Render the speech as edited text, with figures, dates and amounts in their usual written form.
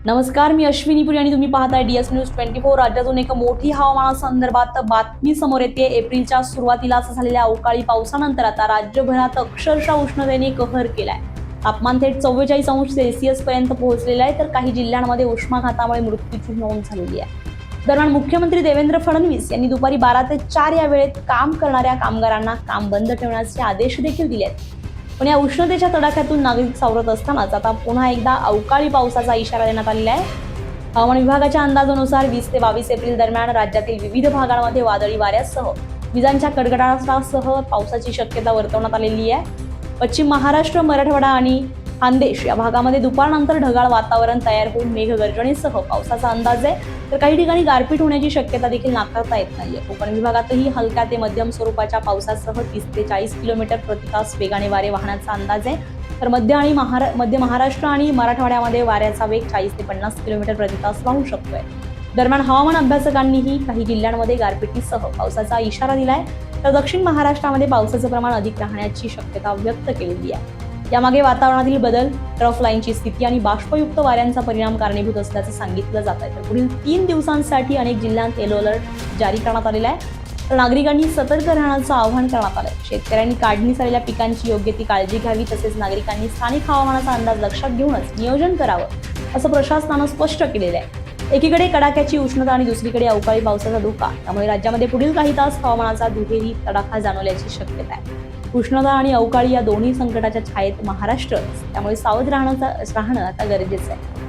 नमस्कार, मी अश्विनी पुरी आणि तुम्ही पाहताय DS न्यूज 24। राज्यातून एक मोठी हवामानासंदर्भात बातमी समोर येते। एप्रिलच्या सुरुवातीलाच झालेल्या अवकाळी पावसानंतर आता राज्यभरात अक्षरशः उष्णतेने कहर केलाय। तापमान थेट 44°C पर्यंत पोहोचलेलं आहे, तर काही जिल्ह्यांमध्ये उष्माघातामुळे मृत्यूची नोंद झालेली आहे। दरम्यान मुख्यमंत्री देवेंद्र फडणवीस यांनी दुपारी 12 ते 4 या वेळेत काम करणाऱ्या कामगारांना काम बंद ठेवण्याचे आदेश देखील दिले आहेत। पण या उष्णतेच्या तडाख्यातून नागरिक सावरत असतानाच आता पुन्हा एकदा अवकाळी पावसाचा इशारा देण्यात आलेला आहे। हवामान विभागाच्या अंदाजानुसार 20 ते 22 एप्रिल दरम्यान राज्यातील विविध भागांमध्ये वादळी वाऱ्यासह विजांच्या कडकडाटासह पावसाची शक्यता वर्तवण्यात आलेली आहे। पश्चिम महाराष्ट्र, मराठवाडा आणि खानदेश या भागामध्ये दुपारनंतर ढगाळ वातावरण तयार होऊन मेघगर्जनेसह पावसाचा अंदाज आहे, तर काही ठिकाणी गारपीट होण्याची शक्यता देखील नाकारता येत नाहीये। कोकण विभागातही हलक्या ते मध्यम स्वरूपाच्या पावसासह 30 ते 40 किलोमीटर प्रति तास वेगाने वारे वाहण्याचा अंदाज आहे, तर मध्य महाराष्ट्र आणि मराठवाड्यामध्ये वाऱ्याचा वेग 40 ते 50 किलोमीटर प्रति तास वाहू शकतोय। दरम्यान हवामान अभ्यासकांनीही काही जिल्ह्यांमध्ये गारपिटीसह पावसाचा इशारा दिलाय, तर दक्षिण महाराष्ट्रामध्ये पावसाचं प्रमाण अधिक राहण्याची शक्यता व्यक्त केलेली आहे। यामागे वातावरणातील बदल, ट्रफ लाईनची स्थिती आणि बाष्पयुक्त वाऱ्यांचा परिणाम कारणीभूत असल्याचं सांगितलं जात आहे। तर पुढील 3 दिवसांसाठी अनेक जिल्ह्यांत येलो अलर्ट जारी करण्यात आलेला आहे, तर नागरिकांनी सतर्क राहण्याचं आवाहन करण्यात आलंय। शेतकऱ्यांनी काढणी झालेल्या पिकांची योग्य ती काळजी घ्यावी, तसेच नागरिकांनी स्थानिक हवामानाचा अंदाज लक्षात घेऊनच नियोजन करावं, असं प्रशासनानं स्पष्ट केलेलं आहे। एकीकडे कडाक्याची उष्णता आणि दुसरीकडे अवकाळी पावसाचा धोका, त्यामुळे राज्यामध्ये पुढील काही तास हवामानाचा दुहेरी तडाखा जाणवल्याची शक्यता आहे। उष्णता आणि अवकाळी या दोन्ही संकटाच्या छायेत महाराष्ट्र, त्यामुळे सावध राहणं आता गरजेचं आहे।